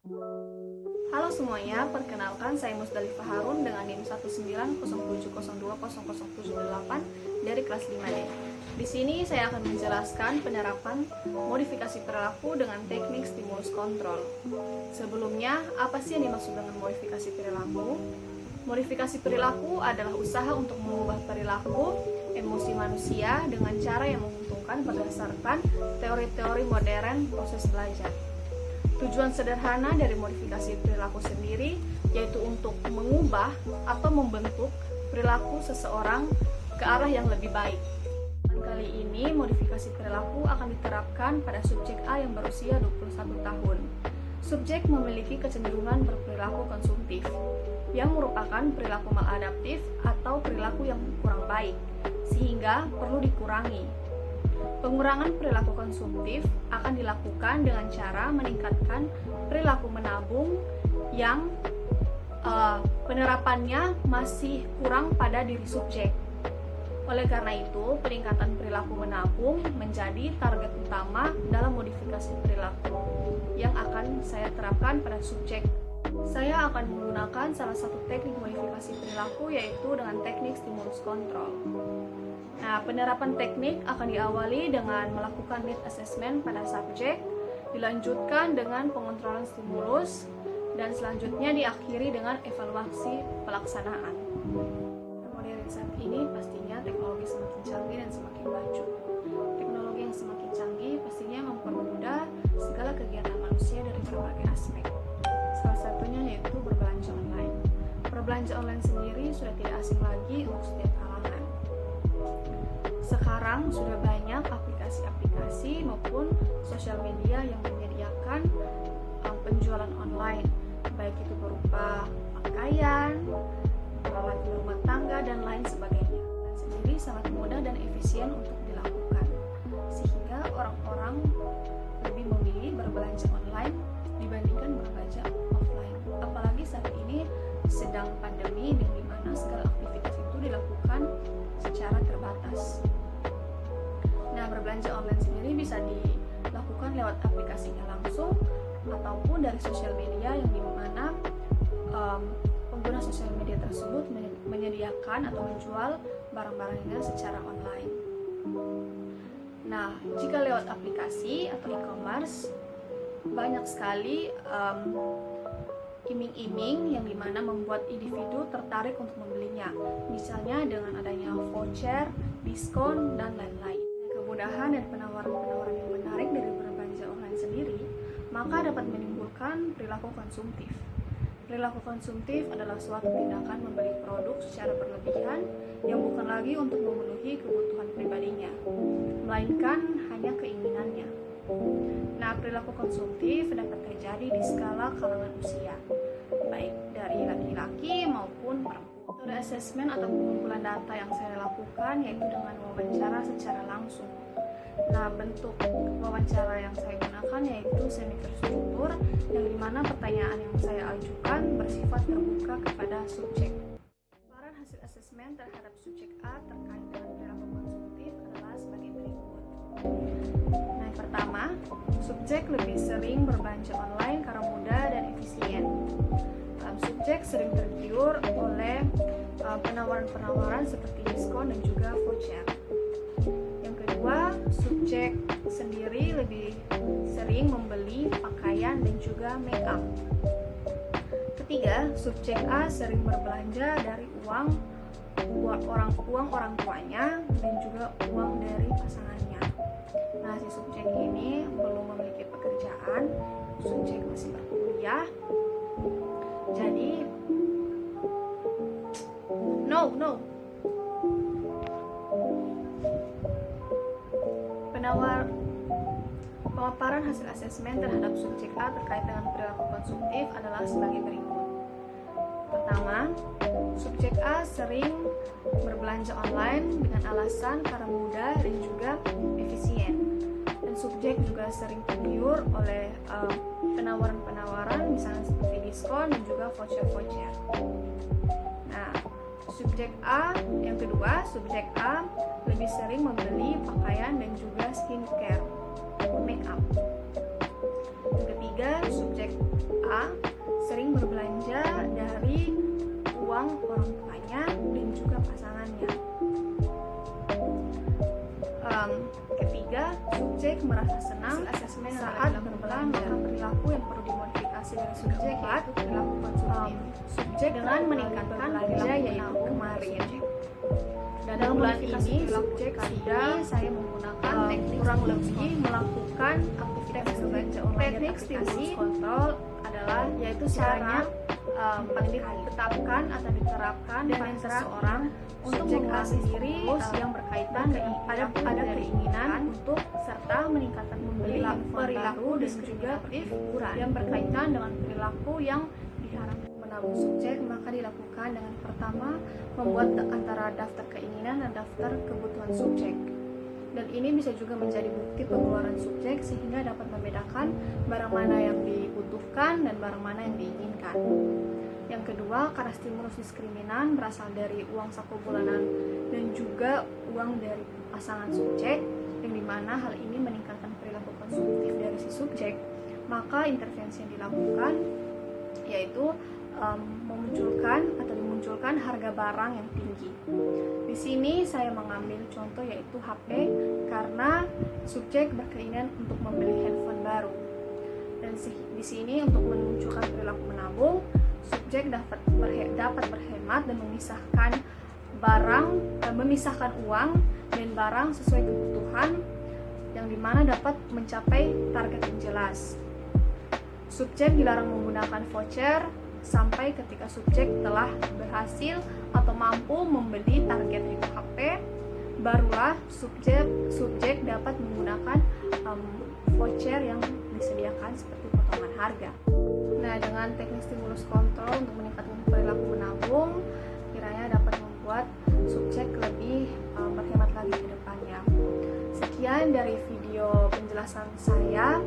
Halo semuanya, perkenalkan saya Musdalifah Harun dengan NIM 190700078 dari kelas 5D. Di sini saya akan menjelaskan penerapan modifikasi perilaku dengan teknik stimulus kontrol. Sebelumnya, apa sih yang dimaksud dengan modifikasi perilaku? Modifikasi perilaku adalah usaha untuk mengubah perilaku emosi manusia dengan cara yang menguntungkan berdasarkan teori-teori modern proses belajar. Tujuan sederhana dari modifikasi perilaku sendiri yaitu untuk mengubah atau membentuk perilaku seseorang ke arah yang lebih baik. Kali ini modifikasi perilaku akan diterapkan pada subjek A yang berusia 21 tahun. Subjek memiliki kecenderungan berperilaku konsumtif yang merupakan perilaku maladaptif atau perilaku yang kurang baik sehingga perlu dikurangi. Pengurangan perilaku konsumtif akan dilakukan dengan cara meningkatkan perilaku menabung yang penerapannya masih kurang pada diri subjek. Oleh karena itu, peningkatan perilaku menabung menjadi target utama dalam modifikasi perilaku yang akan saya terapkan pada subjek. Saya akan menggunakan salah satu teknik modifikasi perilaku yaitu dengan teknik stimulus kontrol. Nah, penerapan teknik akan diawali dengan melakukan need assessment pada subjek, dilanjutkan dengan pengontrolan stimulus, dan selanjutnya diakhiri dengan evaluasi pelaksanaan. Modern saat ini pastinya teknologi semakin canggih dan semakin maju. Teknologi yang semakin canggih pastinya mempermudah segala kegiatan manusia dari berbagai aspek. Salah satunya yaitu berbelanja online. Berbelanja online sendiri sudah tidak asing lagi untuk setiap kalangan. Sekarang sudah banyak aplikasi-aplikasi maupun sosial media yang menyediakan penjualan online, baik itu berupa pakaian, peralatan rumah tangga, dan lain sebagainya. Dan sendiri sangat mudah dan efisien untuk dilakukan, sehingga orang-orang lebih memilih berbelanja online dibandingkan berbelanja offline. Apalagi saat ini sedang pandemi, di mana segala aktivitas itu dilakukan secara terbatas. Nah, berbelanja online sendiri bisa dilakukan lewat aplikasinya langsung ataupun dari sosial media yang dimana pengguna sosial media tersebut menyediakan atau menjual barang-barangnya secara online. Nah, jika lewat aplikasi atau e-commerce, banyak sekali iming-iming yang dimana membuat individu tertarik untuk membelinya, misalnya dengan adanya voucher, diskon, dan lain-lain. Kemudahan dan penawaran-penawaran yang menarik dari berbelanja online sendiri, maka dapat menimbulkan perilaku konsumtif. Perilaku konsumtif adalah suatu tindakan membeli produk secara berlebihan yang bukan lagi untuk memenuhi kebutuhan pribadinya, melainkan hanya keinginannya. Nah, perilaku konsumtif dapat terjadi di skala kalangan usia, baik dari laki-laki maupun perempuan. Metode asesmen atau pengumpulan data yang saya lakukan yaitu dengan wawancara secara langsung. Nah, bentuk wawancara yang saya gunakan yaitu semi terstruktur, yang dimana pertanyaan yang saya ajukan bersifat terbuka kepada subjek. Paparan hasil asesmen terhadap subjek A terkait dengan perilaku konsumtif adalah sebagai berikut. Nah, yang pertama, subjek lebih sering berbelanja online karena mudah dan efisien. Subjek sering tergiur oleh penawaran-penawaran seperti diskon dan juga voucher. Yang kedua, subjek sendiri lebih sering membeli pakaian dan juga make up. Ketiga, subjek A sering berbelanja dari uang orang tuanya dan juga uang dari pasangannya. Nah, si subjek ini belum memiliki pekerjaan, subjek masih berkuliah. Jadi Pemaparan hasil asesmen terhadap subjek A terkait dengan perilaku konsumtif adalah sebagai berikut. Pertama, subjek A sering berbelanja online dengan alasan karena mudah dan juga efisien. Dan subjek juga sering tergiur oleh penawaran-penawaran misalnya seperti diskon dan juga voucher-voucher. Nah, subjek A yang kedua, subjek A lebih sering membeli pakaian dan juga skincare, make up. Yang ketiga, subjek A merasa senang saat berbelanja. Perilaku yang perlu dimodifikasi dari subjek yaitu perilaku konsumtif. Subjek dengan meningkatkan belanja yaitu kemarin. Dan dalam bulan ini subjek saya menggunakan teknik kurang lebih melakukan aktivitas belanja online. Teknik stimulus kontrol adalah yaitu caranya ditetapkan atau diterapkan pada seseorang untuk menguasai diri yang berkaitan pada keinginan untuk serta meningkatkan perilaku dan juga hiburan yang berkaitan dengan perilaku yang diharapkan. Menabung subjek maka dilakukan dengan pertama membuat antara daftar keinginan dan daftar kebutuhan subjek. Dan ini bisa juga menjadi bukti pengeluaran subjek sehingga dapat membedakan barang mana yang dibutuhkan dan barang mana yang diinginkan. Yang kedua, karena stimulus diskriminan berasal dari uang saku bulanan dan juga uang dari pasangan subjek, yang dimana hal ini meningkatkan perilaku konsumtif dari si subjek, maka intervensi yang dilakukan yaitu dimunculkan harga barang yang tinggi. Di sini saya mengambil contoh yaitu HP karena subjek berkeinginan untuk membeli handphone baru. Dan di sini untuk memunculkan perilaku menabung, subjek dapat berhemat dan memisahkan uang dan barang sesuai kebutuhan yang dimana dapat mencapai target yang jelas. Subjek dilarang menggunakan voucher sampai ketika subjek telah berhasil atau mampu membeli target itu HP, barulah subjek dapat menggunakan voucher yang disediakan seperti potongan harga. Nah, dengan teknik stimulus kontrol untuk meningkatkan perilaku menabung, kiranya dapat membuat subjek lebih berhemat lagi ke depannya. Sekian dari video penjelasan saya.